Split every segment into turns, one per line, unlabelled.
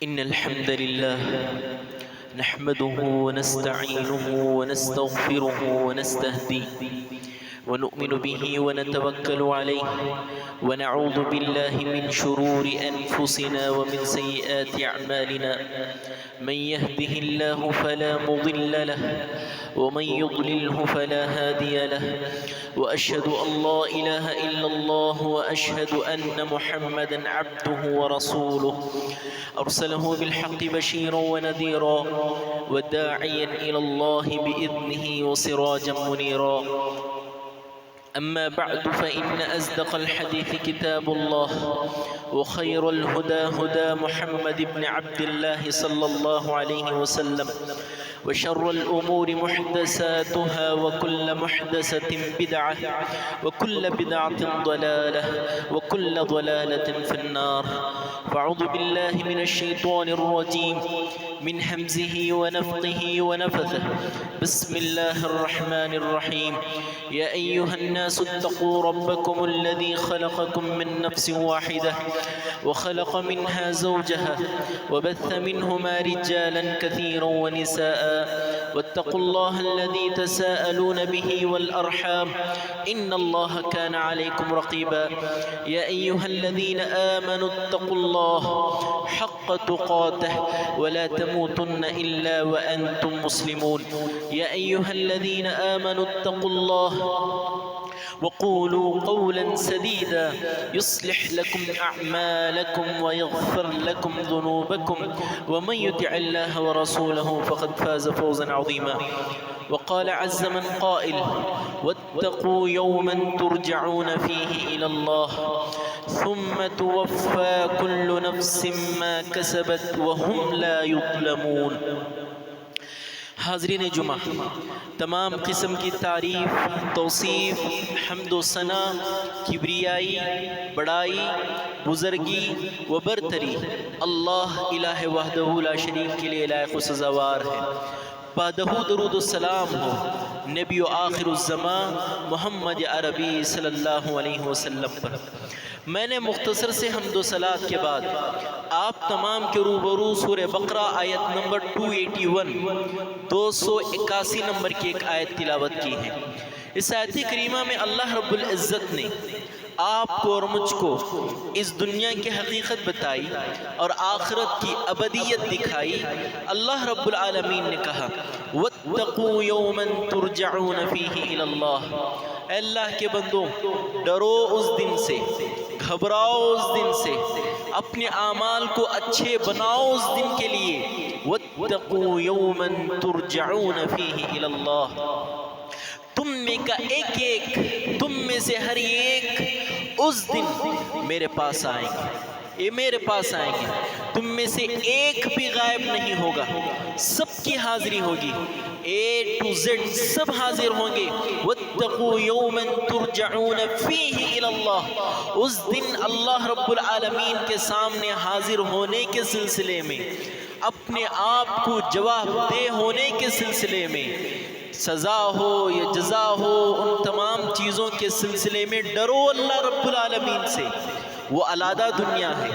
إن الحمد لله نحمده ونستعينه ونستغفره ونستهديه ونؤمن به ونتوكل عليه ونعوذ بالله من شرور أنفسنا ومن سيئات أعمالنا. من يهده الله فلا مضل له ومن يضلله فلا هادي له، وأشهد أن لا إله إلا الله وأشهد أن محمدا عبده ورسوله أرسله بالحق بشيرا ونذيرا وداعيا إلى الله بإذنه وسراجا منيرا. أما بعد فإن أصدق الحديث كتاب الله، وخير الهدى هدى محمد بن عبد الله صلى الله عليه وسلم، وشر الأمور محدثاتها وكل محدثة بدعة وكل بدعة ضلالة وكل ضلالة في النار. فأعوذ بالله من الشيطان الرجيم من همزه ونفخه ونفثه. بسم الله الرحمن الرحيم. يا أيها الناس اتقوا ربكم الذي خلقكم من نفس واحدة وخلق منها زوجها وبث منهما رجالا كثيرا ونساء، واتقوا الله الذي تساءلون به والأرحام إن الله كان عليكم رقيبا. يا أيها الذين آمنوا اتقوا الله حق تقاته ولا تموتن إلا وأنتم مسلمون. يا أيها الذين آمنوا اتقوا الله وقولوا قولا سديدا يصلح لكم أعمالكم ويغفر لكم ذنوبكم، ومن يطع الله ورسوله فقد فاز فوزا عظيما. وقال عز من قائل: واتقوا يوما ترجعون فيه إلى الله ثم توفى كل نفس ما كسبت وهم لا يظلمون. حاضرین جمعہ، تمام قسم کی تعریف، توصیف، حمد و ثنا، کبریائی، بڑائی، بزرگی و برتری اللہ الہ وحدہ لا شریک کے لیے لائق و سزاوار ہے. بعدہ درود و سلام ہو نبی و آخر الزمان محمد عربی صلی اللہ علیہ وسلم پر. میں نے مختصر سے حمد و صلات کے بعد آپ تمام کے روبرو سورہ بقرہ آیت نمبر 281 نمبر کی ایک آیت تلاوت کی ہے. اس آیت کریمہ میں اللہ رب العزت نے آپ کو اور مجھ کو اس دنیا کی حقیقت بتائی اور آخرت کی ابدیت دکھائی. اللہ رب العالمین نے کہا: وَاتَّقُوا يَوْمًا تُرْجَعُونَ فِيهِ إِلَى اللَّهِ. اے اللہ کے بندوں، ڈرو اس دن سے، گھبراؤ اس دن سے، اپنے اعمال کو اچھے بناؤ اس دن کے لیے. وَاتَّقُوا يَوْمًا تُرْجَعُونَ فِيهِ إِلَى اللَّهِ. تم میں کا ایک ایک، تم میں سے ہر ایک اس دن میرے پاس آئیں گے، یہ میرے پاس آئیں گے. تم میں سے ایک بھی غائب نہیں ہوگا، سب کی حاضری ہوگی، A to Z سب حاضر ہوں گے. وَاتَّقُوا يَوْمًا تُرْجَعُونَ فِيهِ إِلَى اللَّهِ. اس دن اللہ رب العالمین کے سامنے حاضر ہونے کے سلسلے میں، اپنے آپ کو جواب دہ ہونے کے سلسلے میں، سزا ہو یا جزا ہو، ان تمام چیزوں کے سلسلے میں ڈرو اللہ رب العالمین سے. وہ علیحدہ دنیا ہے،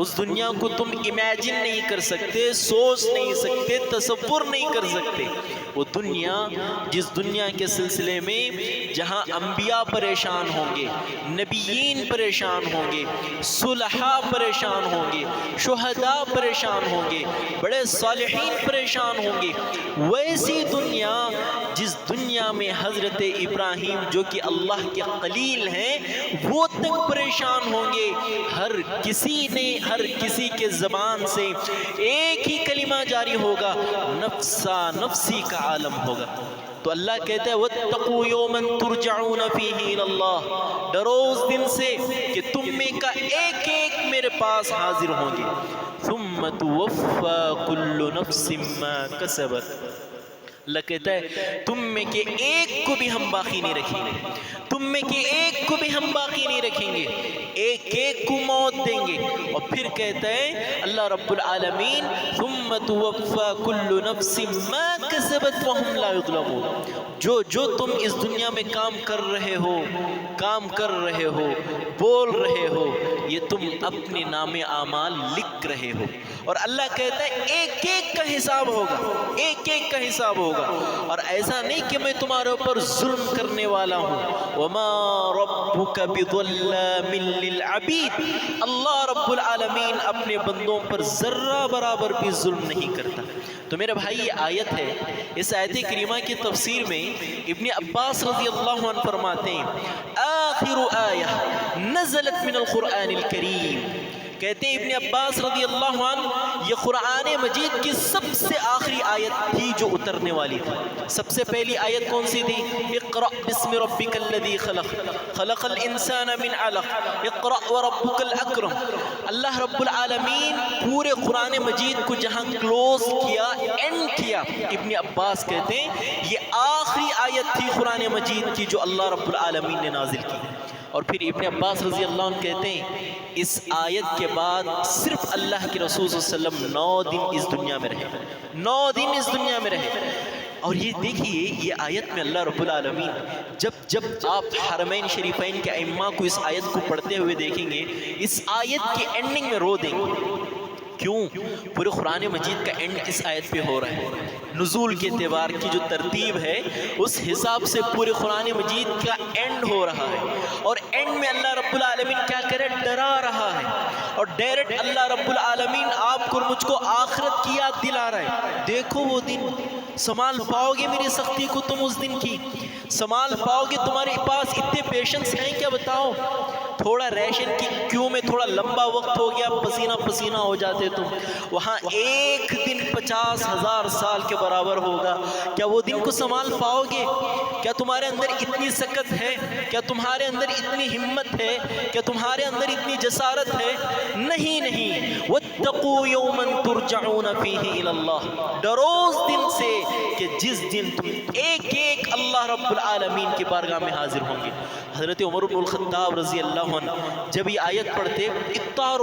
اس دنیا کو تم امیجن نہیں کر سکتے، سوچ نہیں سکتے، تصور نہیں کر سکتے. وہ دنیا، جس دنیا کے سلسلے میں جہاں انبیاء پریشان ہوں گے، نبیین پریشان ہوں گے، صلحاء پریشان ہوں گے، شہداء پریشان ہوں گے، بڑے صالحین پریشان ہوں گے. ویسی دنیا، جس دنیا میں حضرت ابراہیم جو کہ اللہ کے خلیل ہیں وہ تک پریشان ہوں گے. ہر کسی نے، ہر کسی کے زبان سے ایک ہی کلمہ جاری ہوگا، نفسا نفسی کا عالم ہوگا. تو اللہ کہتا ہے: وَاتَّقُوا يَوْمًا تُرْجَعُونَ فِيهِ إِلَى اللَّهِ. ڈرو اس دن سے کہ تم میں کا ایک ایک میرے پاس حاضر ہوں گے. ثُمَّ تُوَفَّى كُلُّ نَفْسٍ مَا كَسَبَتْ. اللہ کہتا ہے تم میں کے ایک کو بھی ہم باقی نہیں رکھیں گے، تم میں کے ایک کو بھی ہم باقی نہیں رکھیں گے. ایک ایک کو موت دیں گے اور اور پھر کہتے ہیں اللہ رب العالمین ثم توفى كل نفس ما كسبت وهم لا يظلمون، جو تم اس دنیا میں کام کر رہے ہو بول رہے ہو، یہ تم اپنے نام اعمال لکھ رہے ہو، اور اللہ کہتا ہے ایک ایک کا حساب ہوگا، ایک ایک کا حساب ہوگا، اور ایسا نہیں کہ میں تمہارے اوپر ظلم کرنے والا ہوں، وما ربک بظلام للعبید، اللہ رب العالمین اپنے بندوں پر ذرہ برابر بھی ظلم نہیں کرتا۔ تو میرے بھائی یہ آیت ہے، اس آیت کریمہ کی تفسیر میں ابن عباس رضی اللہ عنہ فرماتے ہیں آخر آیہ نزلت من القرآن الکریم، کہتے ہیں ابن عباس رضی اللہ عنہ یہ قرآن مجید کی سب سے آخری آیت تھی جو اترنے والی تھی۔ سب سے پہلی آیت کون سی تھی؟ اقرأ بسم ربک الذی خلق خلق الانسان من علق اقرأ وربک الاکرم۔ اللہ رب العالمین پورے قرآن مجید کو جہاں کلوز کیا، اینڈ کیا، ابن عباس کہتے ہیں یہ آخری آیت تھی قرآن مجید کی جو اللہ رب العالمین نے نازل کی۔ اور پھر ابن عباس رضی اللہ عنہ کہتے ہیں اس آیت کے بعد صرف اللہ کے رسول صلی اللہ علیہ وسلم 9 دن اس دنیا میں رہے، 9 دن اس دنیا میں رہے۔ اور یہ دیکھیے یہ آیت میں اللہ رب العالمین جب آپ حرمین شریفین کے ائمہ کو اس آیت کو پڑھتے ہوئے دیکھیں گے، اس آیت کے اینڈنگ میں رو دیں گے۔ کیوں؟ پورے قرآن مجید کا اینڈ اس آیت پہ ہو رہا ہے، نزول کے اعتبار کی جو ترتیب ہے اس حساب سے پورے قرآن مجید کا اینڈ ہو رہا ہے، اور اینڈ میں اللہ رب العالمین کیا کرے؟ ڈرا رہا ہے، اور ڈائریکٹ اللہ رب العالمین آپ کو اور مجھ کو آخرت کی یاد دلا رہا ہے۔ دیکھو وہ دن، سنبھال پاؤ گے میری سختی کو تم اس دن کی؟ سنبھال پاؤ گے؟ تمہارے پاس اتنے پیشنس ہیں کیا؟ بتاؤ۔ تھوڑا ریشن کی کیوں میں تھوڑا لمبا وقت ہو گیا، پسینہ پسینہ ہو جاتے تم، وہاں ایک دن 50,000 سال کے برابر ہوگا۔ کیا وہ دن کو سنبھال پاؤ گے؟ کیا تمہارے اندر اتنی سکت ہے؟ کیا تمہارے اندر اتنی ہمت ہے؟ کیا تمہارے اندر اتنی جسارت ہے؟ نہیں۔ واتقوا یوما ترجعون فیہ الی اللہ، ڈرو اس دن سے کہ جس دن تم ایک ایک اللہ رب العالمین کی بارگاہ میں حاضر ہوں گے۔ حضرت عمر بن الخطاب رضی اللہ عنہ جب یہ آیت پڑھتے اتنا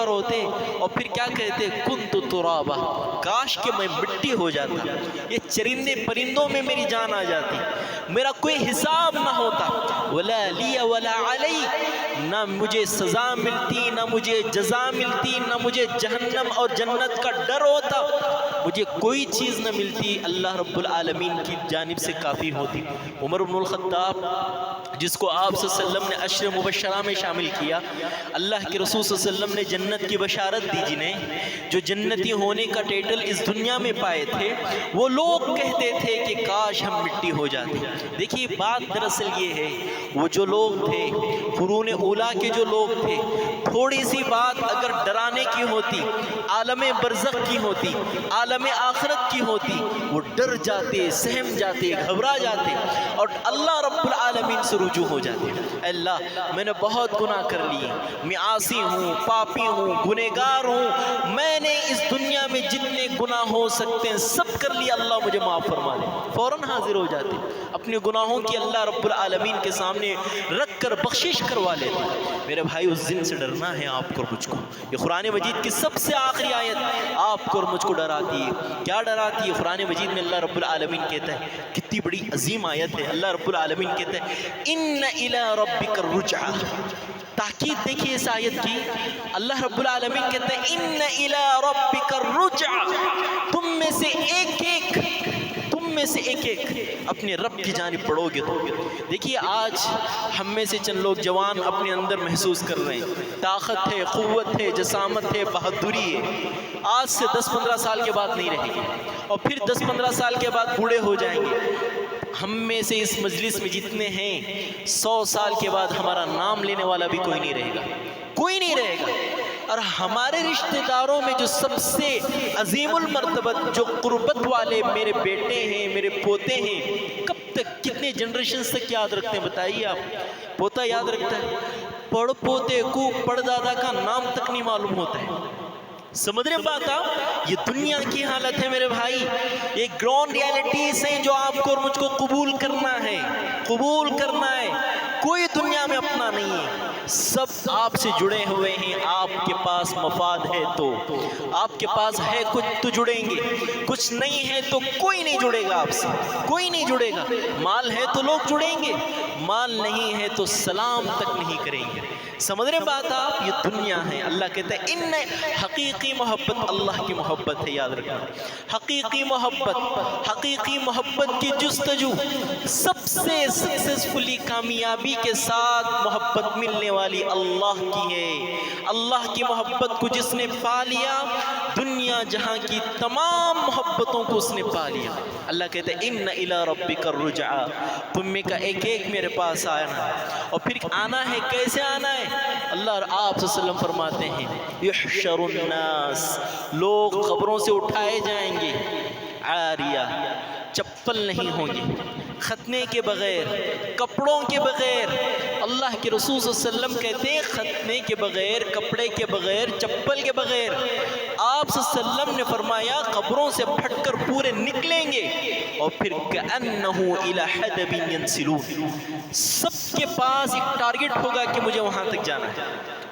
روتے اور پھر کیا کہتے؟ کنت ترابا، کاش کہ میں مٹی ہو جاتا، یہ چرندے پرندوں میں میری جان آ جاتی، میرا کوئی حساب نہ ہوتا، ولا لی ولا علی، نہ مجھے سزا ملتی نہ مجھے جزا ملتی، نہ مجھے جہنم اور جنت کا ڈر ہوتا، مجھے کوئی چیز نہ ملتی، اللہ رب العالمین کی جانب سے کافی ہوتی۔ عمر بن الخطاب جس کو آپ صلی اللہ علیہ وسلم نے عشر مبشرہ میں شامل کیا، اللہ کے رسول صلی اللہ علیہ وسلم نے جنت کی بشارت دی، جنہیں جو جنتی ہونے کا ٹائٹل اس دنیا میں پائے تھے، وہ لوگ کہتے تھے کہ کاش ہم مٹی ہو جاتے۔ دیکھیے بات دراصل یہ ہے، وہ جو لوگ تھے قرون اولیٰ کے جو لوگ تھے، تھوڑی سی بات اگر ڈرانے کی ہوتی، عالم برزخ کی ہوتی، عالم آخرت کی ہوتی، وہ ڈر جاتے، سہم جاتے، گھبرا جاتے اور اللہ رب العالمین سے رجوع ہو جاتے۔ اللہ میں نے بہت گناہ کر لیے، میں عاصی ہوں، پاپی ہوں، گنہگار ہوں، میں نے اس دنیا میں جتنے گناہ ہو سکتے ہیں سب کر لیا، اللہ مجھے معاف فرما دے۔ فوراً حاضر ہو جاتے، اپنے گناہوں کی اللہ رب العالمین کے سامنے رکھ کر بخشش کروا لیتے۔ میرے بھائی اس دن سے ڈرنا ہے آپ کو اور مجھ کو۔ یہ قرآن مجید کی سب سے آخری آیت آپ کو اور مجھ کو ڈراتی ہے۔ کیا ڈراتی ہے؟ قرآن مجید میں اللہ رب العالمین کہتا ہے، کتنی بڑی عظیم آیت ہے، اللہ رب العالمین کہتا ہے ان الی ربک الرجعہ۔ تاکید دیکھیے اس آیت کی، اللہ رب العالمین کہتا ہے ان الی ربک الرجعہ، تم میں سے ایک ایک اپنے رب کی جانب پڑھو گے تو۔ دیکھیے آج ہم میں سے چند لوگ جوان اپنے اندر محسوس کر رہے ہیں، طاقت ہے، قوت ہے، جسامت ہے، بہادری ہے، آج سے 10-15 سال کے بعد نہیں رہے گی، اور پھر 10-15 سال کے بعد بوڑھے ہو جائیں گے۔ ہم میں سے اس مجلس میں جتنے ہیں 100 سال کے بعد ہمارا نام لینے والا بھی کوئی نہیں رہے گا، کوئی نہیں رہے گا۔ اور ہمارے رشتہ داروں میں جو سب سے عظیم المرتبت، جو قربت والے میرے بیٹے ہیں، میرے پوتے ہیں، کب تک، کتنے جنریشنز تک یاد رکھتے ہیں بتائیے آپ؟ پوتا یاد رکھتا ہے، پڑ پوتے کو پڑ دادا کا نام تک نہیں معلوم ہوتا ہے۔ سمجھ رہے بات آپ؟ یہ دنیا کی حالت ہے میرے بھائی، یہ گراؤنڈ ریالٹیز ہیں جو آپ کو اور مجھ کو قبول کرنا ہے، قبول کرنا ہے۔ کوئی دنیا میں اپنا نہیں ہے، سب آپ سے جڑے ہوئے ہیں، آپ کے پاس مفاد ہے تو، آپ کے پاس ہے کچھ تو جڑیں گے، کچھ نہیں ہے تو کوئی نہیں جڑے گا آپ سے، کوئی نہیں جڑے گا۔ مال ہے تو لوگ جڑیں گے، مال نہیں ہے تو سلام تک نہیں کریں گے۔ سمجھ رہے بات آپ؟ یہ دنیا ہے۔ اللہ کہتا ہے ان حقیقی محبت اللہ کی محبت ہے، یاد رکھنا۔ حقیقی محبت کی جستجو سب سے سکسیسفلی کامیابی کے ساتھ محبت ملنے والی اللہ کی ہے۔ اللہ کی محبت کو جس نے پا لیا، دنیا جہاں کی تمام محبتوں کو اس نے پا لیا۔ اللہ کہتا ہے ان الی ربک الرجعی، تم میں کا ایک ایک میرے پاس آنا ہے، اور پھر آنا ہے کیسے آنا ہے؟ اللہ اور آپ صلی اللہ علیہ وسلم فرماتے ہیں یحشر الناس، لوگ قبروں سے اٹھائے جائیں گے، عاریہ، چپل نہیں ہوں گے، ختنے کے بغیر، کپڑوں کے بغیر۔ اللہ کے رسول صلی اللہ علیہ وسلم کہتے ہیں ختنے کے بغیر، کپڑے کے بغیر، چپل کے بغیر۔ آپ صلی اللہ علیہ وسلم نے فرمایا قبروں سے پھٹ کر پورے نکلیں گے، اور پھر کأنہ الی حدب ینسلون، سب کے پاس ایک ٹارگٹ ہوگا کہ مجھے وہاں تک جانا ہے۔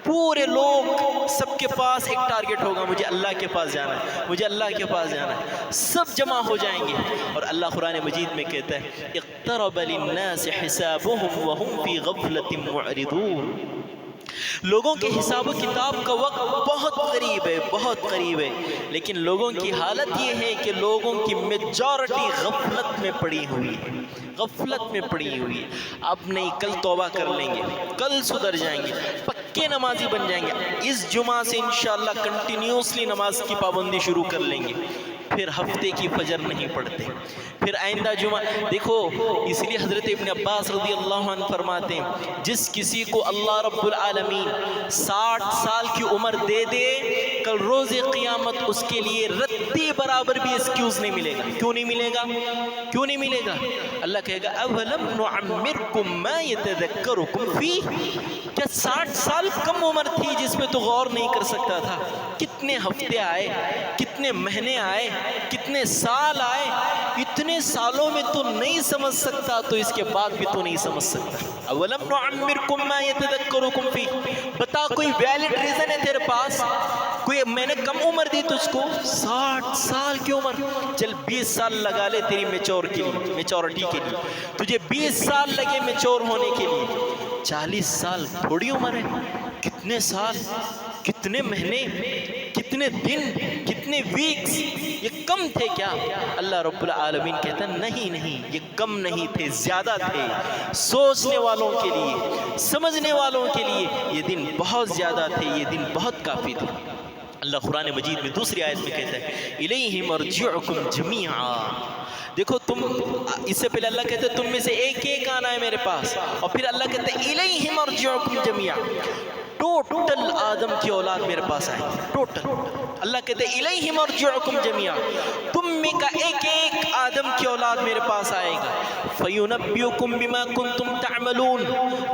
پورے لوگ سب کے پاس ایک ٹارگٹ ہوگا، مجھے اللہ کے پاس جانا ہے، مجھے اللہ کے پاس جانا ہے۔ سب جمع ہو جائیں گے، اور اللہ قرآن مجید میں کہتا ہے اقترب للناس حسابهم وهم فی غفلۃ معرضون، لوگوں کے حساب و کتاب کا وقت بہت قریب ہے، بہت قریب ہے، لیکن لوگوں کی حالت یہ ہے کہ لوگوں کی میجورٹی غفلت میں پڑی ہوئی ہے، غفلت میں پڑی ہوئی ہے۔ اب نہیں، کل توبہ کر لیں گے، کل سدھر جائیں گے، پکے نمازی بن جائیں گے، اس جمعہ سے انشاءاللہ کنٹینیوسلی نماز کی پابندی شروع کر لیں گے، پھر ہفتے کی فجر نہیں پڑھتے، پھر آئندہ جمعہ دیکھو۔ اس لیے حضرت ابن عباس رضی اللہ عنہ فرماتے ہیں جس کسی کو اللہ رب العالمین 60 سال کی عمر دے دے، کل روز قیامت اس کے لیے رتی برابر بھی ایکسکیوز نہیں ملے گا۔ کیوں نہیں ملے گا؟ کیوں نہیں ملے گا؟ اللہ کہے گا اولم نعمرکم ما یتذکرکم فیہ، کیا 60 سال کم عمر تھی جس پہ تو غور نہیں کر سکتا تھا؟ کتنے ہفتے آئے، کتنے مہینے آئے، کتنے سال آئے، اتنے سالوں میں تو نہیں سمجھ سکتا، تو اس کے بعد بھی تو نہیں سمجھ سکتا۔ اولم نعمرکم ما یتذکرکم فیہ، بتا کوئی ویلڈ ریزن ہے تیرے پاس؟ کوئی میں نے کم عمر دی تجھ کو؟ 60 سال کی عمر، چل 20 سال لگا لے تیری میچورٹی کے لیے، تجھے 20 سال لگے میچور ہونے کے لیے، 40 سال تھوڑی عمر ہے؟ کتنے سال، کتنے مہینے، کتنے دن، کتنے ویکس، یہ کم تھے کیا؟ اللہ رب العالمین کہتا ہے نہیں، یہ کم نہیں تھے، زیادہ تھے۔ سوچنے والوں کے لیے، سمجھنے والوں کے لیے یہ دن بہت زیادہ تھے، یہ دن بہت کافی تھے۔ اللہ قرآن مجید میں دوسری آیت میں کہتا ہے الیہ مرجعکم جمیعا، دیکھو تم، اس سے پہلے اللہ کہتا ہے تم میں سے ایک ایک آنا ہے میرے پاس، اور پھر اللہ کہتا ہے الیہ مرجعکم جمیعا، ٹوٹل آدم کی اولاد میرے پاس آئے، ٹوٹل۔ اللہ کہتے ہیں الیہ مرجعکم جمیعا، تم میں کا ایک ایک آدم کی اولاد میرے پاس آئے گا، فینبئکم بما کنتم تعملون،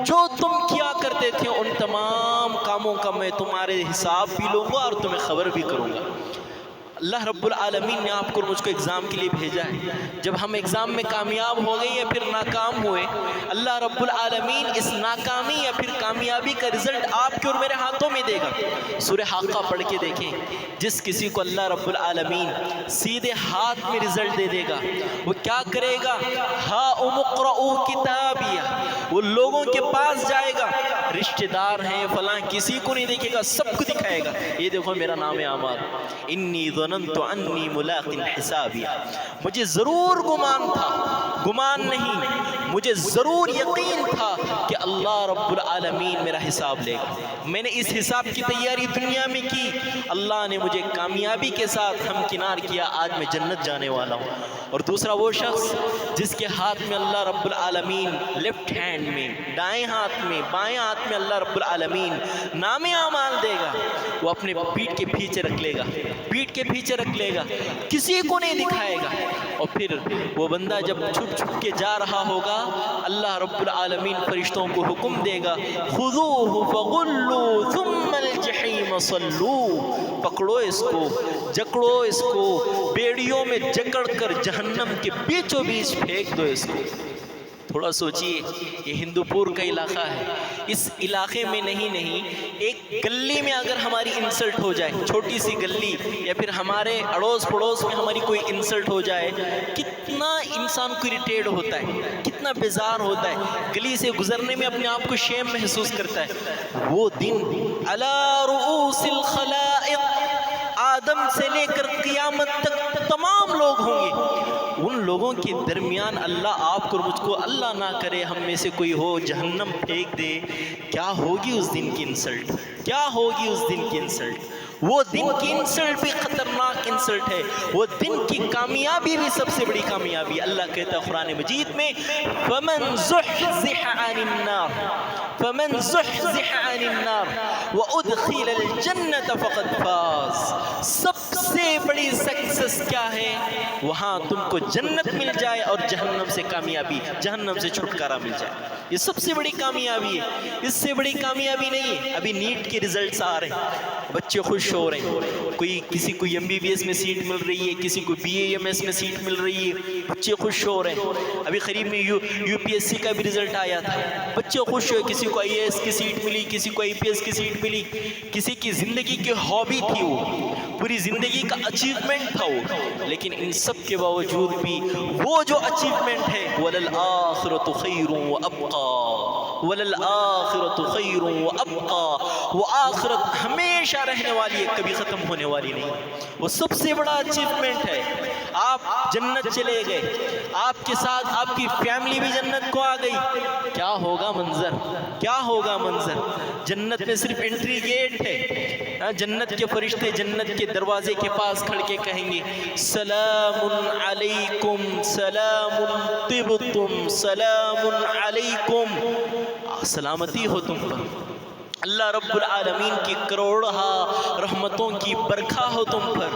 جو تم کیا کرتے تھے ان تمام کاموں کا میں تمہارے حساب بھی لوں گا اور تمہیں خبر بھی کروں گا۔ اللہ رب العالمین نے آپ کو مجھ کو ایگزام کے لیے بھیجا ہے، جب ہم ایگزام میں کامیاب ہو گئے یا پھر ناکام ہوئے، اللہ رب العالمین اس ناکامی یا پھر کامیابی کا رزلٹ آپ کے اور میرے ہاتھوں میں دے گا۔ سورہ حاقہ پڑھ کے دیکھیں، جس کسی کو اللہ رب العالمین سیدھے ہاتھ میں رزلٹ دے دے گا، وہ کیا کرے گا؟ ہاؤم اقرؤوا کتابیہ، وہ لوگوں کے پاس جائے گا، رشتہ دار ہیں فلاں، کسی کو نہیں دیکھے گا، سب کو دکھائے گا، یہ دیکھو میرا نام اعمال، انی ظننت انی ملاق حسابی، مجھے ضرور گمان تھا، گمان نہیں، مجھے ضرور یقین تھا کہ اللہ رب العالمین میرا حساب لے گا۔ میں نے اس حساب کی تیاری دنیا میں کی، اللہ نے مجھے کامیابی کے ساتھ ہمکنار کیا، آج میں جنت جانے والا ہوں۔ اور دوسرا وہ شخص جس کے ہاتھ میں اللہ رب العالمین لیفٹ ہینڈ میں، دائیں ہاتھ میں، بائیں ہاتھ میں اللہ رب العالمین نام اعمال دے گا، وہ اپنے پیٹھ کے پیچھے رکھ لے گا، پیٹھ کے پیچھے رکھ لے گا، کسی کو نہیں دکھائے گا، اور پھر وہ بندہ جب چھپ چھپ کے جا رہا ہوگا، اللہ رب العالمین فرشتوں کو حکم دے گا خذوہ فغلوا ثم الجحیم صلوا، پکڑو اس کو، جکڑو اس کو، بیڑیوں میں جکڑ کر جہنم کے بیچوں بیچ پھینک دو اس کو۔ تھوڑا سوچئے، یہ ہندوپور کا علاقہ ہے، اس علاقے میں نہیں ایک گلی میں اگر ہماری انسلٹ ہو جائے، چھوٹی سی گلی، یا پھر ہمارے اڑوس پڑوس میں ہماری کوئی انسلٹ ہو جائے، کتنا انسان کو اریٹیٹ ہوتا ہے، کتنا بیزار ہوتا ہے، گلی سے گزرنے میں اپنے آپ کو شیم محسوس کرتا ہے۔ وہ دن علی رؤوس الخلائق، آدم سے لے کر قیامت تک تمام لوگ ہوں گے، ان لوگوں کے درمیان اللہ آپ کو اور مجھ کو، اللہ نہ کرے ہم میں سے کوئی ہو جہنم پھینک دے، کیا ہوگی اس دن کی انسلٹ، کیا ہوگی اس دن کی انسلٹ۔ وہ دن کی انسلٹ بھی خطرناک انسلٹ ہے، وہ دن کی کامیابی بھی سب سے بڑی کامیابی۔ اللہ کہتا ہے قرآن مجید میں فَمَن زُحْزِحَ عَنِ النَّارِ فَمَن زُحْزِحَ عَنِ النَّارِ وَأُدْخِلَ الْجَنَّةَ فَقَدْ فَازَ، سب سے بڑی سکسس کیا ہے؟ وہاں تم کو جنت مل جائے اور جہنم سے کامیابی، جہنم سے چھٹکارا مل جائے، یہ سب سے بڑی کامیابی ہے، اس سے بڑی کامیابی نہیں ہے۔ ابھی نیٹ کے ریزلٹس آ رہے ہیں، بچے خوش ہو رہے ہیں، کسی کو ایم بی بی ایس میں سیٹ مل رہی ہے، کسی کو بی اے ایم ایس میں سیٹ مل رہی ہے، بچے خوش ہو رہے ہیں۔ ابھی قریب میں یو پی ایس سی کا بھی رزلٹ آیا تھا، بچے خوش ہوئے، کسی کو آئی اے ایس کی سیٹ ملی، کسی کو آئی پی ایس کی سیٹ ملی، کسی کی زندگی کی ہابی تھی، وہ پوری زندگی کا اچیومنٹ تھا وہ، لیکن ان سب کے باوجود بھی وہ جو اچیومنٹ ہے وَلَلْآخِرَةُ خَيْرٌ وَأَبْقَى، وَلَلْآخِرَةُ خَيْرٌ وَأَبْقَى، وہ آخرت ہمیشہ رہنے والی ہے، کبھی ختم ہونے والی نہیں، وہ سب سے بڑا اچیومنٹ ہے۔ آپ جنت چلے گئے، آپ کے ساتھ آپ کی فیملی بھی جنت کو آ گئی، کیا ہوگا منظر، کیا ہوگا منظر۔ جنت میں صرف انٹری گیٹ ہے، جنت کے فرشتے جنت کے دروازے کے پاس کھڑ کے کہیں گے سلام علیکم سلام طبتم سلام علیکم، سلامتی ہو تم پر، اللہ رب العالمین کی کروڑہا رحمتوں کی برکھا ہو تم پر،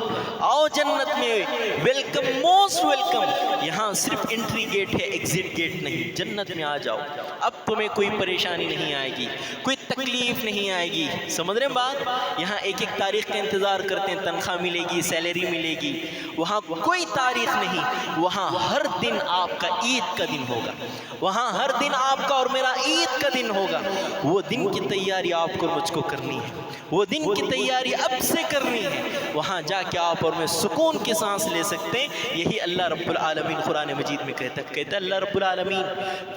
آؤ جنت میں، ویلکم موسٹ ویلکم۔ یہاں صرف انٹری گیٹ ہے، ایگزٹ گیٹ نہیں، جنت میں آ جاؤ، اب تمہیں کوئی پریشانی نہیں آئے گی، کوئی تکلیف نہیں آئے گی، سمجھ رہے ہیں بات؟ یہاں ایک ایک تاریخ کا انتظار کرتے ہیں، تنخواہ ملے گی، سیلری ملے گی، وہاں کوئی تاریخ نہیں، وہاں ہر دن آپ کا عید کا دن ہوگا، وہاں ہر دن آپ کا اور میرا عید کا دن ہوگا۔ وہ دن کی تیاری آپ کو مجھ کو کرنی ہے، وہ دن کی تیاری اب سے کرنی ہے، وہاں جا کے آپ اور میں سکون کی سانس لے سکتے ہیں۔ یہی اللہ رب العالمین قرآن مجید میں کہتا ہے اللہ رب العالمین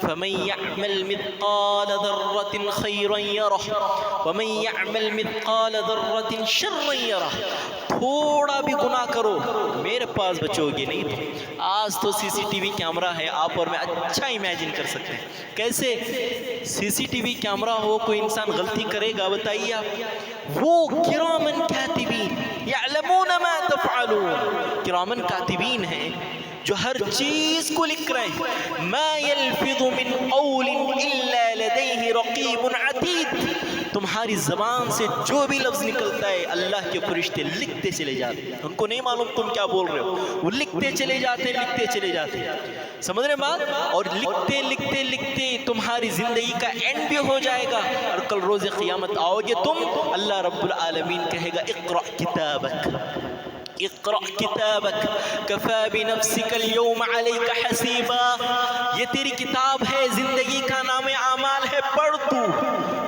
فَمَن يَعْمَلْ مِثْقَالَ ذَرَّةٍ خَيْرًا يَرَهُ وَمَن يَعْمَلْ مِثْقَالَ ذَرَّةٍ شَرًّا يَرَهُ، تھوڑا بھی گناہ کرو میرے پاس بچو گے نہیں۔ تو آج تو سی سی ٹی وی کیمرہ ہے، آپ اور میں اچھا امیجن کر سکتے ہیں کیسے سی سی ٹی وی کیمرہ ہو، کوئی انسان غلطی کرے گا بتائیے آپ، وہ کرامن کاتبین یعلمون ما تفعلون، کرامن کاتبین ہیں جو ہر چیز کو لکھ رہے ہیں، ما یلفظ من قول الا لدیہ رقیب عتید، تمہاری زبان سے جو بھی لفظ نکلتا ہے اللہ کے فرشتے لکھتے چلے جاتے ہیں، ان کو نہیں معلوم تم کیا بول رہے ہو، وہ لکھتے چلے جاتے ہیں، لکھتے چلے جاتے ہیں، سمجھ رہے بات؟ اور لکھتے لکھتے لکھتے تمہاری زندگی کا اینڈ بھی ہو جائے گا، اور کل روز قیامت آؤ گے تم، اللہ رب العالمین کہے گا اقرأ کتابک، اقرأ کتابک کفا بنفسک اليوم علیک حسیبا، یہ تیری کتاب ہے، زندگی کا نام اعمال ہے، پڑھ تو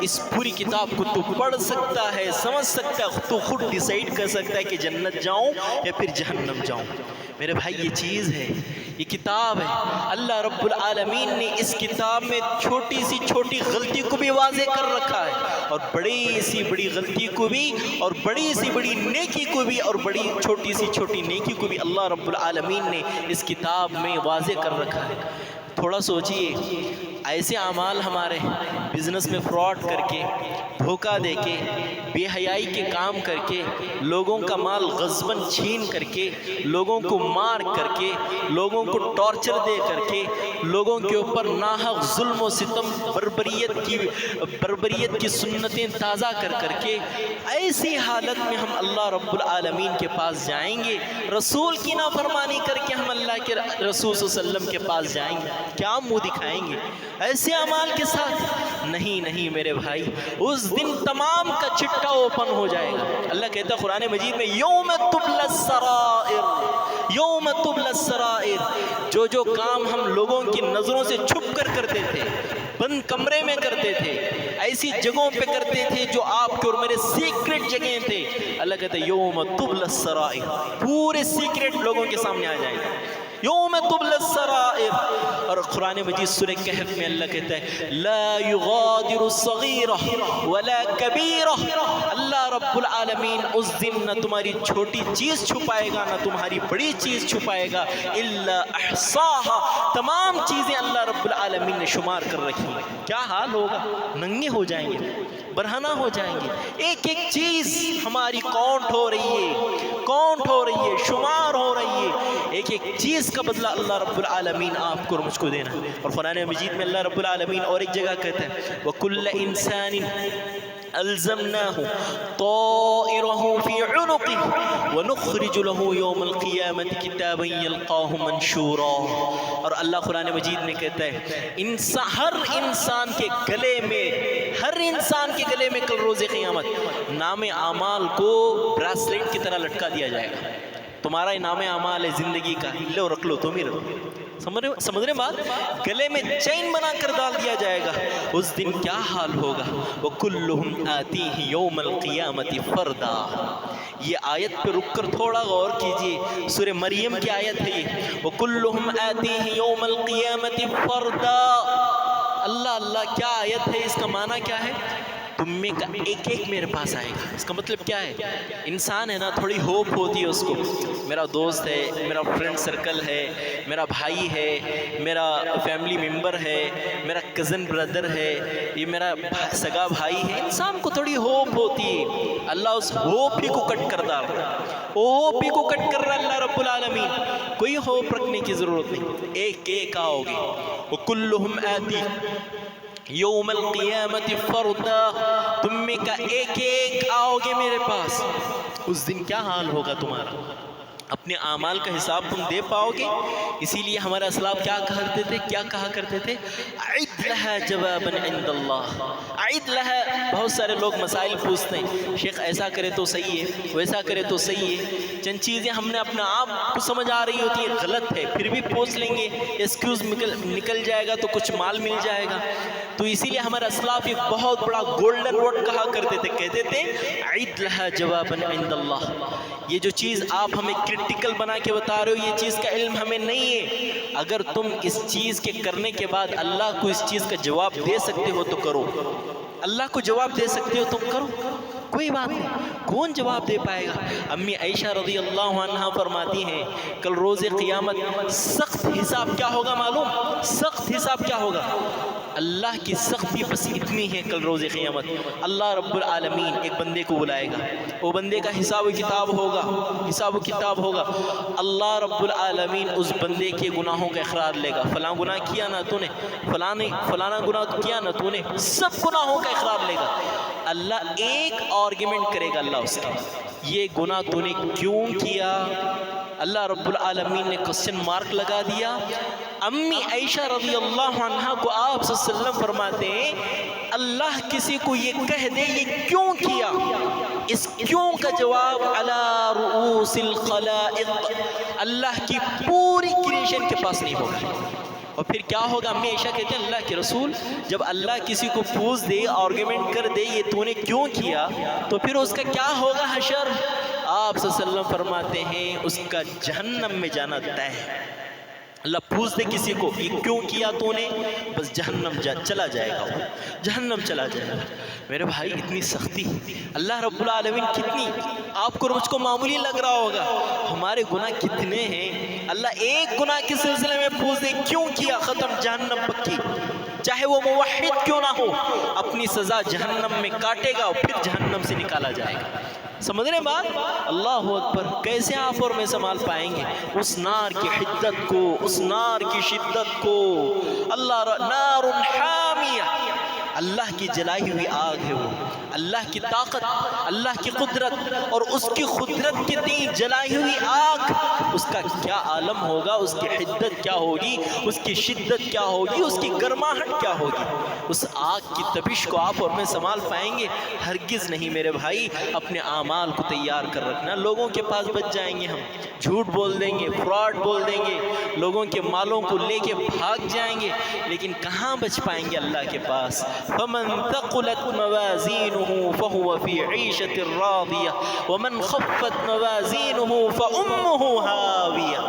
اس پوری کتاب کو تو پڑھ سکتا ہے، سمجھ سکتا ہے، تو خود ڈیسائیڈ کر سکتا ہے کہ جنت جاؤں یا پھر جہنم جاؤں۔ میرے بھائی یہ چیز ہے، یہ کتاب ہے، اللہ رب العالمین نے اس کتاب میں چھوٹی سی چھوٹی غلطی کو بھی واضح کر رکھا ہے، اور بڑی سی بڑی غلطی کو بھی، اور بڑی سی بڑی نیکی کو بھی، اور بڑی چھوٹی سی چھوٹی نیکی کو بھی اللہ رب العالمین نے اس کتاب میں واضح کر رکھا ہے۔ تھوڑا سوچئے، ایسے اعمال ہمارے بزنس میں فراڈ کر کے، دھوکہ دے کے، بے حیائی کے کام کر کے، لوگوں کا مال غصباً چھین کر کے، لوگوں کو مار کر کے، لوگوں کو ٹارچر دے کر کے، لوگوں کے اوپر ناحق ظلم و ستم، بربریت کی سنتیں تازہ کر کر کے، ایسی حالت میں ہم اللہ رب العالمین کے پاس جائیں گے، رسول کی نافرمانی کر کے ہم اللہ کے رسول صلی اللہ علیہ وسلم کے پاس جائیں گے، کیا منہ دکھائیں گے؟ ایسے اعمال کے ساتھ نہیں نہیں میرے بھائی، اس دن تمام کا چٹا اوپن ہو جائے گا۔ اللہ کہتا ہے قرآن مجید میں یوم تبلی السرائر، یوم تبلی السرائر، جو کام ہم لوگوں کی نظروں سے چھپ کر کرتے تھے، بند کمرے میں کرتے تھے، ایسی جگہوں پہ کرتے تھے جو آپ کے اور میرے سیکرٹ جگہیں تھے، اللہ کہتا ہے یوم تبلی السرائر، پورے سیکرٹ لوگوں کے سامنے آ جائے گا، یوم تبلی السرائر۔ اور قرآن مجید سورہ کہف میں اللہ کہتا ہے لا یغادر صغیرہ ولا کبیرہ، اللہ رب العالمین اس دن نہ تمہاری چھوٹی چیز چھپائے گا نہ تمہاری بڑی چیز چھپائے گا، الا احصاہا، تمام چیزیں اللہ رب العالمین نے شمار کر رکھی ہیں۔ کیا حال ہوگا؟ ننگے ہو جائیں گے، برہنہ ہو جائیں گے، ایک ایک چیز ہماری کاؤنٹ ہو رہی ہے، کاؤنٹ ہو رہی ہے، شمار ہو رہی ہے، ایک ایک چیز کا بدلہ اللہ رب العالمین آپ کو اور مجھ کو دینا ہے۔ اور قرآن مجید میں اللہ رب العالمین اور ایک جگہ کہتا ہے وَكُلَّ إِنسَانٍ أَلْزَمْنَاهُ طَائِرَهُ فِي عُنُقِهِ وَنُخْرِجُ لَهُ يَوْمَ الْقِيَامَةِ كِتَابًا يَلْقَاهُ مَنْشُورًا۔ اور اللہ قرآن مجید میں کہتا ہے ہر انسان کے گلے میں، ہر انسان کے گلے میں کل روز قیامت نام اعمال کو براسلیٹ کی طرح لٹکا دیا جائے گا۔ تمہارا نام اعمال ہے زندگی کا، لو رکھ لو، تم ہی رکھو، سمجھ رہے بات؟ گلے میں چین بنا کر ڈال دیا جائے گا۔ اس دن کیا حال ہوگا؟ وَكُلُّهُمْ آتِيهِ يَوْمَ الْقِيَامَةِ فَرْدًا۔ یہ آیت پہ رک کر تھوڑا غور کیجئے، سورہ مریم کی آیت ہے یہ، وَكُلُّهُمْ آتِيهِ يَوْمَ الْقِيَامَةِ فَرْدًا۔ اللہ اللہ، کیا آیت ہے، اس کا معنی کیا ہے؟ تم میں کا ایک ایک میرے پاس آئے گا۔ اس کا مطلب کیا ہے؟ انسان ہے نا، تھوڑی ہوپ ہوتی ہے اس کو، میرا دوست ہے، میرا فرینڈ سرکل ہے، میرا بھائی ہے، میرا فیملی ممبر ہے، میرا کزن بردر ہے، یہ میرا سگا بھائی ہے، انسان کو تھوڑی ہوپ ہوتی ہے۔ اللہ اس ہوپ ہی کو کٹ کر ڈال رہا ہے، ہوپ ہی کو کٹ کر رہا ہے اللہ رب العالمین۔ کوئی ہوپ رکھنے کی ضرورت نہیں، ایک ایک آؤ گے۔ وَكُلُّهُمْ آتِيهِ یوم القیامت فردا، تم میں کا ایک ایک آؤ گے میرے پاس۔ اس دن کیا حال ہوگا تمہارا؟ اپنے اعمال کا حساب تم دے پاؤ گے؟ اسی لیے ہمارے اسلاف کیا کہا کرتے تھے؟ اعد لہا جوابا عند اللہ، اعد لہا۔ بہت سارے لوگ مسائل پوچھتے ہیں، شیخ ایسا کرے تو صحیح ہے، ویسا کرے تو صحیح ہے، چند چیزیں ہم نے اپنا آپ کو سمجھ آ رہی ہوتی ہے غلط ہے، پھر بھی پوچھ لیں گے، ایکسکیوز نکل جائے گا تو کچھ مال مل جائے گا۔ تو اسی لیے ہمارے اسلاف ایک بہت بڑا گولڈن ورڈ کہا کرتے تھے، کہتے تھے اعد لہا جوابا عند اللہ۔ یہ جو چیز آپ ہمیں کرٹیکل بنا کے بتا رہے ہو، یہ چیز کا علم ہمیں نہیں ہے، اگر تم اس چیز کے کرنے کے بعد اللہ کو اس چیز کا جواب دے سکتے ہو تو کرو، اللہ کو جواب دے سکتے ہو تم کرو، کوئی بات نہیں۔ کون جواب دے پائے گا؟ امی عائشہ رضی اللہ عنہا فرماتی ہیں کل روز قیامت سخت حساب کیا ہوگا معلوم؟ سخت حساب کیا ہوگا؟ اللہ کی سختی بس اتنی ہے کل روز قیامت، اللہ رب العالمین ایک بندے کو بلائے گا، وہ بندے کا حساب و کتاب ہوگا، اللہ رب العالمین اس بندے کے گناہوں کا اقرار لے گا، فلاں گناہ کیا نہ تو نے، فلانا گناہ کیا نہ تو نے، سب گناہوں کا اقرار لے گا۔ اللہ ایک آرگیومنٹ کرے گا اللہ اس کا، یہ گناہ تو نے کیوں کیا؟ اللہ رب العالمین نے کوسچن مارک لگا دیا۔ امی عائشہ رضی اللہ عنہا کو آپ صلی اللہ علیہ وسلم فرماتے ہیں اللہ کسی کو یہ کہہ دے یہ کیوں کیا، اس کیوں کا جواب علی رؤوس الخلائق، اللہ کی پوری کریشن کے پاس نہیں ہوگا۔ اور پھر کیا ہوگا؟ امی عائشہ کہتے ہیں اللہ کے رسول جب اللہ کسی کو پوچھ دے، آرگیومنٹ کر دے یہ تو نے کیوں کیا، تو پھر اس کا کیا ہوگا حشر؟ آپ صلی اللہ علیہ وسلم فرماتے ہیں اس کا جہنم میں جانا طے ہے۔ اللہ پوچھ دے کسی کو یہ کیوں کیا تو نے، بس جہنم چلا جائے گا، وہ جہنم چلا جائے گا۔ میرے بھائی اتنی سختی اللہ رب العالمین کتنی، آپ کو مجھ کو معمولی لگ رہا ہوگا، ہمارے گناہ کتنے ہیں۔ اللہ ایک گناہ کے سلسلے میں پوچھ دے کیوں کیا، ختم، جہنم پکی، چاہے وہ موحد کیوں نہ ہو، اپنی سزا جہنم میں کاٹے گا اور پھر جہنم سے نکالا جائے گا۔ سمجھ رہے بات؟ اللہ اکبر، کیسے آپ اور میں سنبھال پائیں گے اس نار کی حدت کو، اس نار کی شدت کو؟ اللہ نار حامیہ، اللہ کی جلائی ہوئی آگ ہے وہ، اللہ کی طاقت، اللہ کی قدرت اور اس کی قدرت کی تین جلائی ہوئی آگ، اس کا کیا عالم ہوگا، اس کی حدت کیا ہوگی، اس کی شدت کیا ہوگی، اس کی گرماہٹ کیا ہوگی۔ اس آگ کی تپش کو آپ اور میں سنبھال پائیں گے؟ ہرگز نہیں میرے بھائی۔ اپنے اعمال کو تیار کر رکھنا، لوگوں کے پاس بچ جائیں گے ہم، جھوٹ بول دیں گے، فراڈ بول دیں گے، لوگوں کے مالوں کو لے کے بھاگ جائیں گے، لیکن کہاں بچ پائیں گے اللہ کے پاس؟ فَمَن ثَقُلَتْ مَوَازِينُهُ فَهُوَ فِي عِيشَةٍ رَاضِيَةٍ وَمَنْ خَفَّتْ مَوَازِينُهُ فَأُمُّهُ هَاوِيَةٌ۔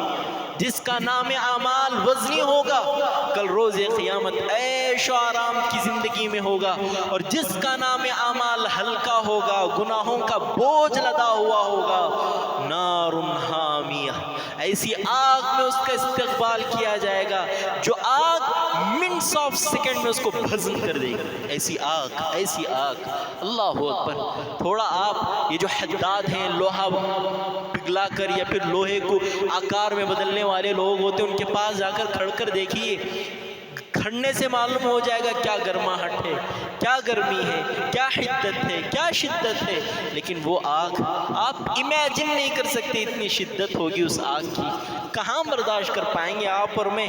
جس کا نام اعمال وزنی ہوگا کل روز قیامت عیش و آرام کی زندگی میں ہوگا، اور جس کا نام اعمال ہلکا ہوگا، گناہوں کا بوجھ لدا ہوا ہوگا، نار حامیہ، ایسی آگ میں اس کا استقبال کیا جائے گا جو آگ منٹس آف سیکنڈ میں اس کو بھسم کر دے گا۔ ایسی آگ، ایسی آگ، اللہ اکبر۔ تھوڑا آپ یہ جو حداد ہیں، لوہا پگھلا کر یا پھر لوہے کو آکار میں بدلنے والے لوگ ہوتے ہیں، ان کے پاس جا کر کھڑ کر دیکھیے، کھڑنے سے معلوم ہو جائے گا کیا گرماہٹ ہے، کیا گرمی ہے، کیا حدت ہے، کیا شدت ہے۔ لیکن وہ آگ آپ امیجن نہیں کر سکتے، اتنی شدت ہوگی اس آگ کی، کہاں برداشت کر پائیں گے آپ اور میں؟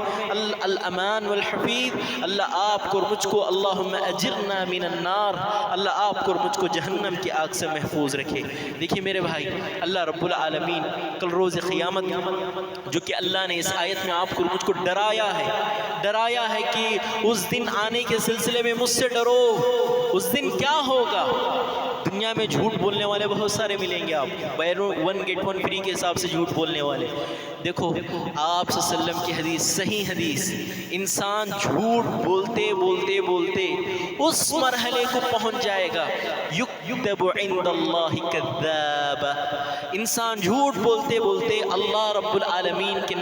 الامان والحفیظ، اللہ آپ کو اور مجھ کو، اللہم اجرنا من النار، اللہ آپ کو اور مجھ کو جہنم کی آگ سے محفوظ رکھے۔ دیکھیے میرے بھائی، اللہ رب العالمین کل روز قیامت، جو کہ اللہ نے اس آیت میں آپ کو اور مجھ کو ڈرایا ہے کہ اس دن آنے کے سلسلے میں مجھ سے ڈرو۔ اس دن کیا ہوگا؟ دنیا میں جھوٹ بولنے والے بہت سارے ملیں گے، آپ buy one get one free کے حساب سے جھوٹ بولنے والے۔ دیکھو آپ صلی اللہ علیہ وسلم کی حدیث، صحیح حدیث، انسان جھوٹ بولتے بولتے بولتے اس مرحلے کو پہنچ جائے گا، یکتب عند اللہ کذاب، انسان جھوٹ بولتے بولتے اللہ رب العالمین کے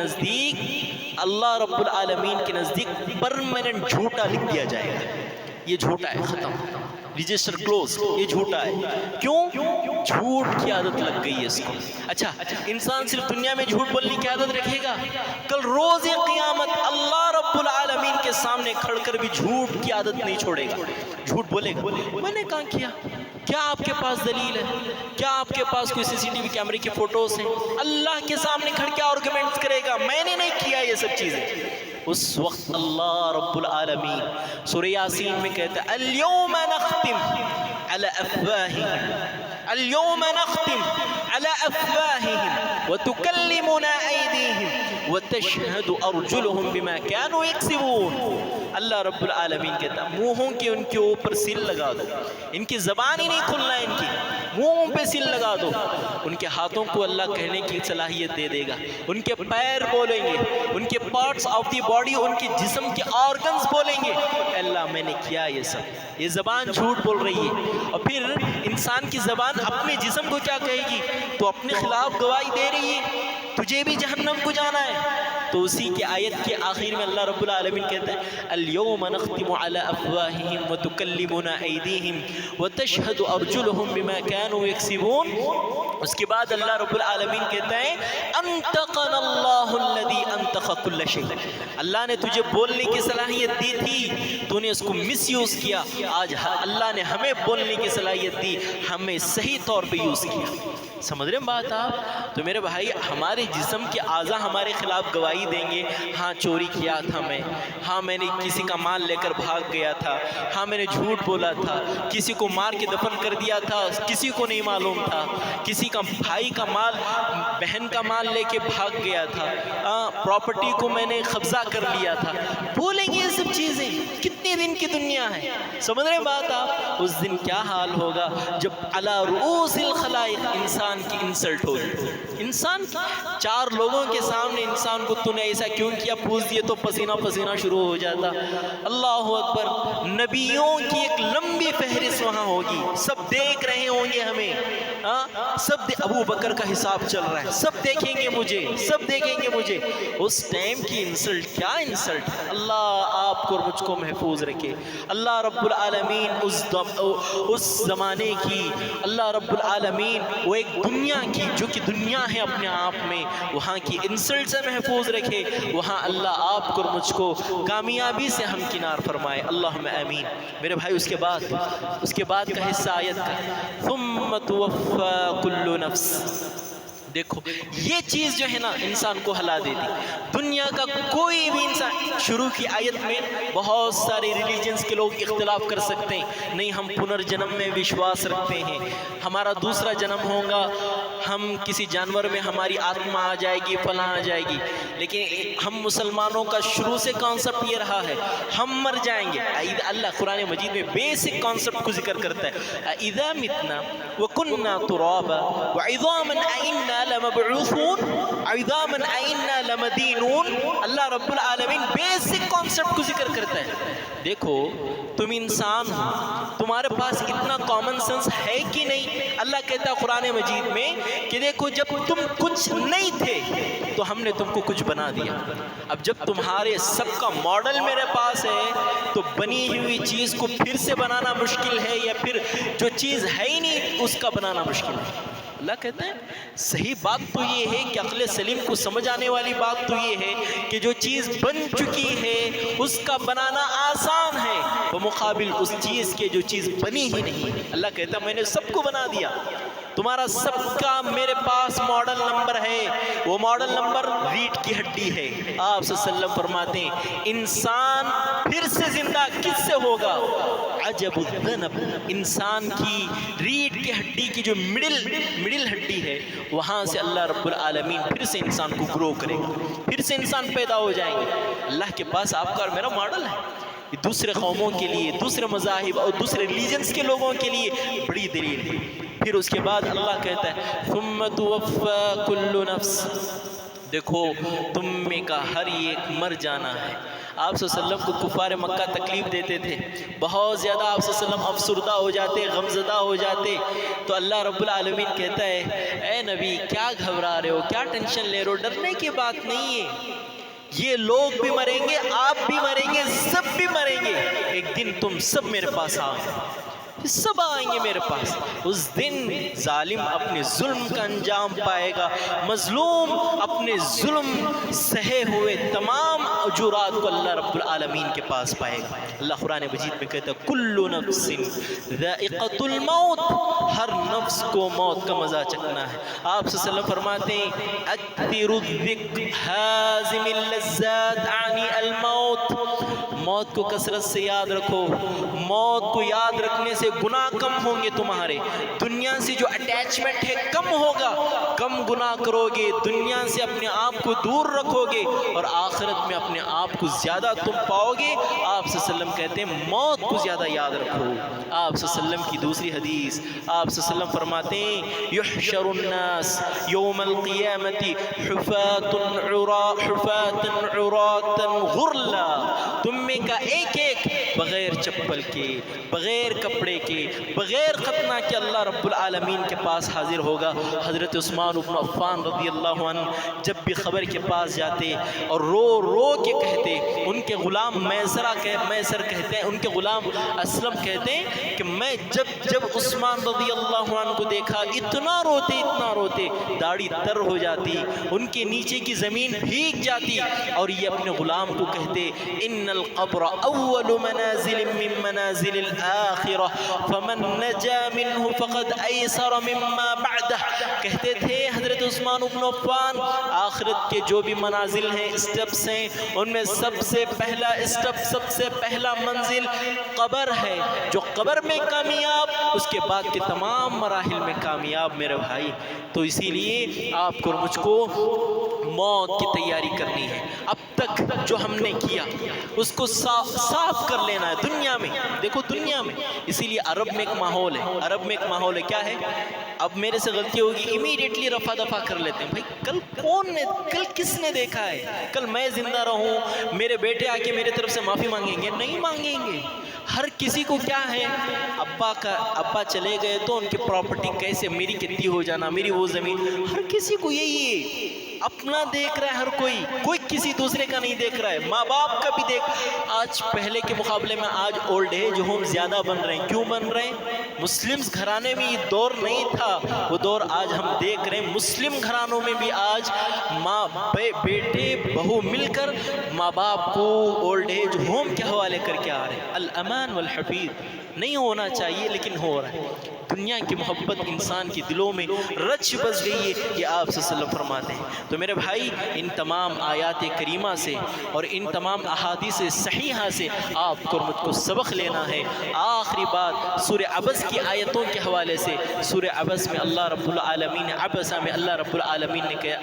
نزدیک پرماننٹ جھوٹا لکھ دیا جائے گا۔ یہ جھوٹا ہے، ختم، رجسٹر کلوز، یہ جھوٹا ہے۔ کیوں؟ جھوٹ کی عادت لگ گئی ہے اس کو۔ اچھا، انسان صرف دنیا میں جھوٹ بولنے کی عادت رکھے گا، کل روز قیامت اللہ رب العالمین کے سامنے کھڑ کر بھی جھوٹ کی عادت نہیں چھوڑے گا، جھوٹ بولے گا، میں نے کہاں کیا؟ کیا آپ کے پاس دلیل ہے؟ کیا آپ کے پاس کوئی CCTV کیمرے کی فوٹوز ہیں؟ اللہ کے سامنے کھڑ کے آرگومنٹس کرے گا، میں نے نہیں کیا یہ سب چیزیں۔ اس وقت اللہ رب العالمین سورہ یاسین میں کہتا ہے، اليوم نختم على افواہہم، اليوم نختم على افواہہم وتکلمنا ایدیہم وتشہد ارجلہم بما كانوا یکسبون۔ اللہ رب العالمین کہتا ہے، منہوں کے ان کے اوپر سل لگا دو، ان کی زبان ہی نہیں کھلنا، ان کی منہوں پہ سل لگا دو۔ ان کے ہاتھوں کو اللہ کہنے کی صلاحیت دے دے گا، ان کے پیر بولیں گے، ان کے پارٹس آف دی باڈی، ان کے جسم کے آرگنز بولیں گے، اللہ میں نے کیا یہ سب۔ یہ زبان جھوٹ بول رہی ہے، اور پھر انسان کی زبان اپنے جسم کو کیا کہے گی؟ تو اپنے خلاف گواہی دے رہی ہے، تجھے بھی جہنم کو جانا ہے۔ تو اسی کی آیت کے آخر میں اللہ رب العالمین کہتا ہے، اليوم نختم على افواہہم وتکلمنا ایدیہم وتشہد ارجلہم بما كانوا یکسبون۔ اس کے بعد اللہ رب العالمین کہتا ہے، انطقنا اللہ الذی انطق کل شیء، اللہ نے تجھے بولنے کی صلاحیت دی تھی، تو نے اس کو مس یوز کیا، آج اللہ نے ہمیں بولنے کی صلاحیت دی، ہمیں صحیح طور پہ یوز کیا۔ سمجھ رہے ہیں بات آپ؟ تو میرے بھائی، ہمارے جسم کے اعضاء ہمارے خلاف گواہی دیں گے، ہاں چوری کیا تھا میں، ہاں میں نے کسی کا مال لے کر بھاگ گیا تھا، ہاں میں نے جھوٹ بولا تھا، کسی کو مار کے دفن کر دیا تھا، کسی کو نہیں معلوم تھا، کسی کا بھائی کا مال، بہن کا مال لے کے بھاگ گیا تھا، پراپرٹی کو میں نے قبضہ کر لیا تھا، بولیں گے یہ سب چیزیں۔ کتنے دن کی دنیا ہے، سمجھ رہے ہیں بات آپ؟ اس دن کیا حال ہوگا جب علی رؤوس الخلائق انسان کی انسلٹ ہوگی، انسان چار لوگوں کے سامنے انسان کو تو نے ایسا کیوں کیا پوچھ دیے تو پسینہ پسینہ شروع ہو جاتا۔ اللہ اکبر، نبیوں کی ایک لمبی فہرست وہاں ہوگی، سب دیکھ رہے ہوں گے ہمیں، سب ابو بکر کا حساب چل رہا ہے، سب دیکھیں گے مجھے، سب دیکھیں گے مجھے. اس ٹائم کی انسلٹ، کیا انسلٹ ہے. اللہ آپ کو اور مجھ کو محفوظ رکھے. اللہ رب العالمین اس زمانے کی، اللہ رب العالمین وہ ایک دنیا کی جو کہ دنیا ہے اپنے آپ میں، وہاں کی انسلٹ سے محفوظ رکھے. وہاں اللہ آپ کو اور مجھ کو کامیابی سے ہمکنار فرمائے. اللہم آمین. میرے بھائی اس کے بعد کا حصہ آیت کا ثم توفى كل نفس. دیکھو یہ چیز جو ہے نا انسان کو ہلا دیتی. دنیا کا کوئی بھی انسان، شروع کی آیت میں بہت سارے ریلیجنز کے لوگ اختلاف کر سکتے ہیں، نہیں ہم پنرجنم میں وشواس رکھتے ہیں، ہمارا دوسرا جنم ہوگا، ہم کسی جانور میں ہماری آتما آ جائے گی، فلاں آ جائے گی. لیکن ہم مسلمانوں کا شروع سے کانسیپٹ یہ رہا ہے ہم مر جائیں گے. اللہ قرآن مجید میں بیسک کانسیپٹ کو ذکر کرتا ہے، اذا متنا وکننا ترابا وعظاما ائنا لمبعوثون عظاما ائنا لمدینون. اللہ رب العالمین بیسک کانسیپٹ کو ذکر کرتا ہے. دیکھو تم انسان ہو، تمہارے پاس اتنا کامن سینس ہے کہ نہیں؟ اللہ کہتا ہے قرآن مجید میں کہ دیکھو جب تم کچھ نہیں تھے تو ہم نے تم کو کچھ بنا دیا. اب جب تمہارے سب کا ماڈل میرے پاس ہے تو بنی ہوئی چیز کو پھر سے بنانا مشکل ہے، یا پھر جو چیز ہے ہی نہیں اس کا بنانا مشکل ہے. اللہ کہتا ہے صحیح بات تو یہ ہے کہ عقل سلیم کو سمجھ آنے والی بات تو یہ ہے کہ جو چیز بن چکی ہے اس کا بنانا آسان ہے بمقابل اس چیز کے جو چیز بنی ہی نہیں. اللہ کہتا ہے میں نے سب کو بنا دیا. تمہارا سب کا میرے پاس ماڈل نمبر ہے، وہ ماڈل نمبر ریڑھ کی ہڈی ہے. آپ صلی اللہ علیہ وسلم فرماتے ہیں انسان پھر سے زندہ کس سے ہوگا؟ عجب الذنب. انسان کی ریڑھ کی ہڈی کی جو مڈل ہڈی ہے وہاں سے اللہ رب العالمین پھر سے انسان کو گرو کرے گا، پھر سے انسان پیدا ہو جائیں گے. اللہ کے پاس آپ کا اور میرا ماڈل ہے. دوسرے قوموں کے لیے، دوسرے مذاہب اور دوسرے ریلیجنز کے لوگوں کے لیے بڑی دلیل ہے. پھر اس کے بعد اللہ کہتا ہے ثم توفى كل نفس. دیکھو تم میں کا ہر ایک مر جانا ہے. آپ صلی اللہ علیہ وسلم کو کفار مکہ تکلیف دیتے تھے، بہت زیادہ آپ صلی اللہ علیہ وسلم افسردہ ہو جاتے، غمزدہ ہو جاتے. تو اللہ رب العالمین کہتا ہے اے نبی کیا گھبرا رہے ہو، کیا ٹینشن لے رہے ہو، ڈرنے کی بات نہیں ہے. یہ لوگ بھی مریں گے، آپ بھی مریں گے، سب بھی مریں گے. ایک دن تم سب میرے پاس آؤ گے، سب آئیں گے میرے پاس. اس دن ظالم اپنے ظلم کا انجام پائے گا، مظلوم اپنے ظلم سہے ہوئے تمام اجورات کو اللہ رب العالمین کے پاس پائے گا. اللہ قرآن مجید میں کہتا ہے کل نفس ذائقۃ الموت. ہر نفس کو موت کا مزہ چکھنا ہے. آپ صلی اللہ علیہ وسلم فرماتے ہیں اکثر الذکر حازم اللذات عنی الموت. موت کو کثرت سے یاد رکھو. موت کو یاد رکھنے سے گناہ کم ہوں گے تمہارے. دنیا سے جو اٹیچمنٹ ہے کم ہوگا، کم گناہ کرو گے، دنیا سے اپنے آپ کو دور رکھو گے اور آخرت میں اپنے آپ کو زیادہ تم پاؤ گے. آپ صلی اللہ علیہ وسلم کہتے ہیں موت کو زیادہ یاد رکھو. آپ صلی اللہ علیہ وسلم کی دوسری حدیث، آپ صلی اللہ علیہ وسلم فرماتے ہیں یحشر الناس یوم القیامت حفاة عراة غرلا. تم میں کا ایک ایک بغیر چپل کے، بغیر کپڑے کے، بغیر ختنہ کے اللہ رب العالمین کے پاس حاضر ہوگا. حضرت عثمان بن عفان رضی اللہ عنہ جب بھی خبر کے پاس جاتے اور رو رو کے کہتے، ان کے غلام میسر کہتے ہیں، ان کے غلام اسلم کہتے ہیں کہ میں جب عثمان رضی اللہ عنہ کو دیکھا اتنا روتے داڑھی تر ہو جاتی، ان کے نیچے کی زمین بھیگ جاتی اور یہ اپنے غلام کو کہتے ان القبر اول منازل من منازل الآخرہ فمن نجا منہ فقد ایسر مما بعدہ. کہتے تھے حضرت عثمان بن عفان آخرت کے جو بھی منازل ہیں، اسٹیپس ہیں، ان میں سب سے پہلا اسٹیپ، سب سے پہلا منزل قبر ہے. جو قبر میں کامیاب اس کے بعد کے تمام مراحل میں کامیاب میرے بھائی. تو اسی لیے آپ کو اور مجھ کو موت کی تیاری کرنی ہے. اب تک جو ہم نے کیا اس کو صاف کر لینا ہے دنیا میں. دیکھو دنیا میں اسی لیے عرب میں ایک ماحول ہے، کیا ہے؟ اب میرے سے غلطی ہوگی امیڈیٹلی رفع دفع کر لیتے ہیں. بھائی کل کس نے دیکھا ہے کل میں زندہ رہوں میرے بیٹے آ کے میرے طرف سے معافی مانگیں گے؟ نہیں مانگیں گے. ہر کسی کو کیا ہے، ابا چلے گئے تو ان کی پراپرٹی کیسے میری کتنی ہو جانا، میری وہ زمین، ہر کسی کو یہی ہے، اپنا دیکھ رہا ہے ہر کوئی کسی دوسرے کا نہیں دیکھ رہا ہے، ماں باپ کا بھی دیکھ۔ آج پہلے کے مقابلے میں آج اولڈ ایج ہوم زیادہ بن رہے ہیں، کیوں بن رہے ہیں؟ مسلمز گھرانے میں یہ دور نہیں تھا، وہ دور آج ہم دیکھ رہے ہیں۔ مسلم گھرانوں میں بھی آج ماں بیٹے بہو مل کر ماں باپ کو اولڈ ایج ہوم کے حوالے کر کے آ رہے ہیں۔ الامان والحفیظ نہیں ہونا چاہیے لیکن ہو رہا ہے۔ دنیا کی محبت انسان کی دلوں میں رچ بس گئی ہے، یہ آپ صلی اللہ علیہ وسلم فرماتے ہیں۔ تو میرے بھائی، ان تمام آیات کریمہ سے اور ان تمام احادیث صحیحہ سے آپ کو اور مجھ کو سبق لینا ہے۔ آخری بات سورہ عبس کی آیتوں کے حوالے سے، سورہ عبس میں اللہ رب العالمین نے، عبسہ میں اللہ رب العالمین نے کہا،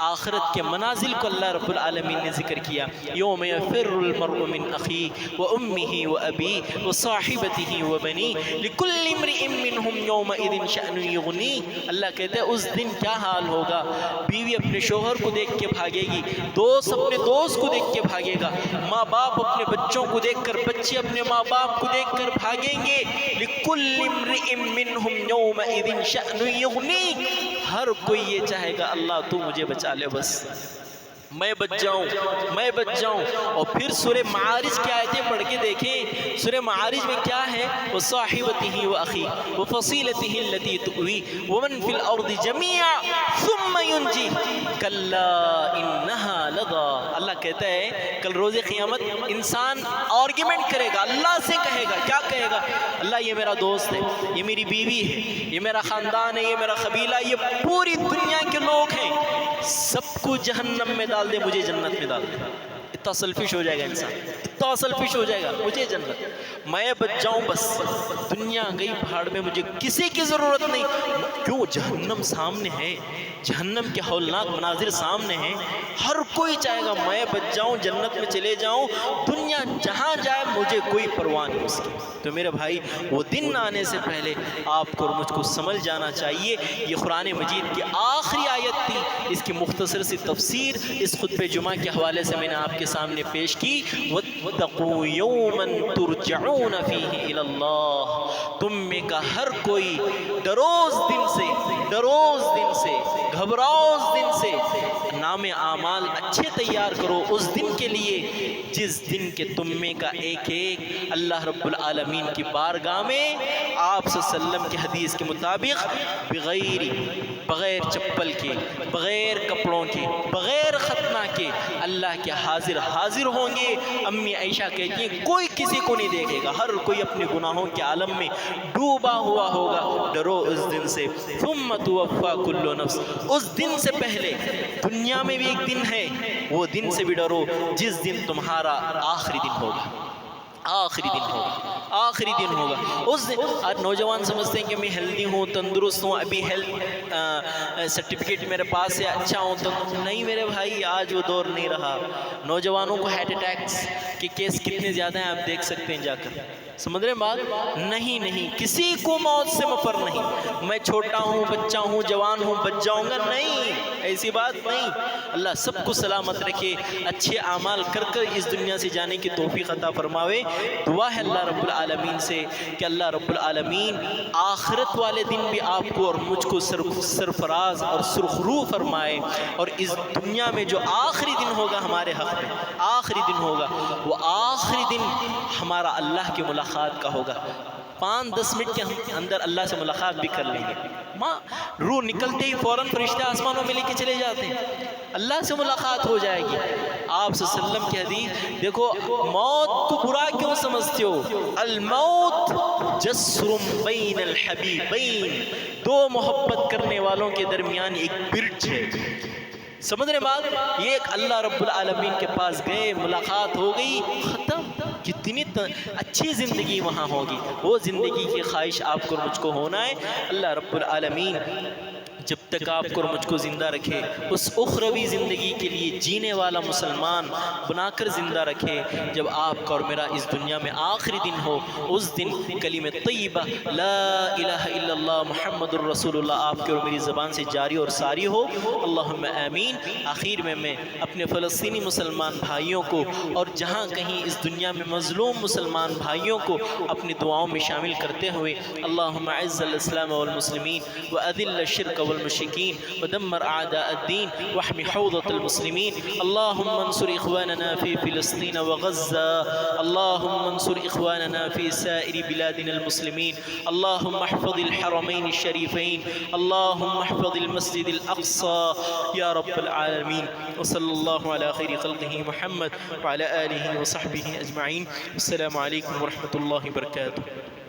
آخرت کے منازل کو اللہ رب العالمین نے ذکر کیا، یوم یفر المرء من اخیہ وامہ وابیہ وصاحبتہ وبنیہ لکل امرئ منہم یومئذ شأن یغنیہ۔ اللہ کہتے ہیں اس دن کیا حال ہوگا، بیوی اپنے شوہر کو دیکھ کے بھاگے گی، دوست اپنے دوست کو دیکھ کے بھاگے گا، ماں باپ اپنے بچوں کو دیکھ کر، بچے اپنے ماں باپ کو دیکھ کر بھاگیں گے۔ لکل امرئ منہم یومئذ شأن یغنیہ، ہر کوئی یہ چاہے گا اللہ تو مجھے بچا لے، بس میں بچ جاؤں۔ اور پھر سورہ معارج کی آیتیں پڑھ کے دیکھیں، سورہ معارج میں کیا ہے، وصاحبتہ واخیہ وفصیلتہ التی تؤویہ ومن فی الارض جمیعا ثم ینجیہ کلا انہا لظی۔ اللہ کہتا ہے کل روز قیامت انسان آرگیومنٹ کرے گا، اللہ سے کہے گا، کیا کہے گا؟ اللہ یہ میرا دوست ہے، یہ میری بیوی ہے، یہ میرا خاندان ہے، یہ میرا قبیلہ، یہ پوری دنیا کے لوگ ہیں، سب کو جہنم میں ڈال دے، مجھے جنت میں ڈال دے۔ اتنا سیلفش ہو جائے گا انسان، اتنا سیلفش ہو جائے گا، مجھے جنت، میں بچ جاؤں بس، دنیا گئی پہاڑ میں، مجھے کسی کی ضرورت نہیں۔ کیوں؟ جہنم سامنے ہے، جہنم کے ہولناک مناظر سامنے ہیں، ہر کوئی چاہے گا میں بچ جاؤں، جنت میں چلے جاؤں، دنیا جہاں جائے مجھے کوئی پرواہ نہیں اس کی۔ تو میرے بھائی، وہ دن آنے سے پہلے آپ کو اور مجھ کو سمجھ جانا چاہیے۔ یہ قرآن مجید کی آخری آیت تھی، اس کی مختصر سی تفسیر اس خطبہ جمعہ کے حوالے سے میں نے آپ کے سامنے پیش کی۔ وَاتَّقُوا يَوْمًا تُرْجَعُونَ فِيهِ إِلَى اللَّهِ، تم میں کا ہر کوئی ڈروز دن سے، گھبراؤ اس دن سے، نام اعمال اچھے تیار کرو اس دن کے لیے جس دن کے تم میں کا ایک اللہ رب العالمین کی بارگاہ میں آپ صلی اللہ علیہ وسلم کی حدیث کے مطابق بغیر چپل کے، بغیر کپڑوں کے، بغیر ختنہ کے اللہ کے حاضر ہوں گے۔ امی عائشہ کہتی ہیں کوئی کسی کو نہیں دیکھے گا، ہر کوئی اپنے گناہوں کے عالم میں ڈوبا ہوا ہوگا۔ ڈرو اس دن سے، ثم توفی کل نفس، اس دن سے پہلے دنیا میں بھی ایک دن ہے، وہ دن سے بھی ڈرو جس دن تمہارا آخری دن ہوگا۔ اس دن آج نوجوان سمجھتے ہیں کہ میں ہیلدی ہوں، تندرست ہوں، ابھی ہیلتھ سرٹیفکیٹ میرے پاس ہے، اچھا ہوں تو نہیں میرے بھائی، آج وہ دور نہیں رہا۔ نوجوانوں کو ہارٹ اٹیکس کے کیس کتنے زیادہ ہیں آپ دیکھ سکتے ہیں جا کر، سمجھ رہے ہیں بات؟ نہیں، کسی کو موت سے مفر نہیں، میں چھوٹا ہوں، بچہ ہوں، جوان ہوں، بچ جاؤں گا، نہیں، ایسی بات نہیں۔ اللہ سب کو سلامت رکھے، اچھے اعمال کر اس دنیا سے جانے کی توفیق عطا فرماوے۔ دعا ہے اللہ رب العالمین سے کہ اللہ رب العالمین آخرت والے دن بھی آپ کو اور مجھ کو سرفراز اور سرخرو فرمائے، اور اس دنیا میں جو آخری دن ہوگا ہمارے حق میں، آخری دن ہوگا، وہ آخری دن ہمارا اللہ کی ملاقات کا ہوگا۔ 5-10 منٹ کے اندر اللہ سے ملاقات بھی کر لیں گے، روح نکلتے ہی فوراً فرشتے آسمانوں میں لے کے چلے جاتے ہیں، اللہ سے ملاقات ہو جائے گی۔ آپ صلی اللہ علیہ وسلم کی حدیث دیکھو، موت کو برا کیوں سمجھتے ہو؟ الموت جسر بین الحبیبین، دو محبت کرنے والوں کے درمیان ایک برج ہے، سمجھ رہے بات؟ یہ ایک اللہ رب العالمین کے پاس گئے، ملاقات ہو گئی، ختم۔ کتنی اچھی زندگی وہاں ہوگی، وہ زندگی کی خواہش آپ کو مجھ کو ہونا ہے۔ اللہ رب العالمین جب تک آپ کو اور مجھ کو زندہ رکھے اس اخروی زندگی کے لیے جینے والا مسلمان بنا کر زندہ رکھے، جب آپ کا اور میرا اس دنیا میں آخری دن ہو، اس دن کلمہ طیبہ لا الہ الا اللہ محمد الرسول اللہ آپ کے اور میری زبان سے جاری اور ساری ہو، اللہم آمین۔ آخر میں اپنے فلسطینی مسلمان بھائیوں کو اور جہاں کہیں اس دنیا میں مظلوم مسلمان بھائیوں کو اپنی دعاؤں میں شامل کرتے ہوئے اللہم اعز الاسلام والمسلمین واذل الشرک والمشرکین ودمر اعداء الدین واحمی حوضة المسلمین، اللہم انصر اخواننا فی فلسطین وغزہ، اللہم انصر اخواننا فی سائر بلادنا المسلمین، اللہم احفظ الحرمین الشریفین، اللہم احفظ المسجد الاقصى یا رب العالمین، وصلی اللہ علی خیر خلقہ محمد وعلی آلہ وصحبہ اجمعین۔ السلام علیکم ورحمۃ اللہ وبرکاتہ۔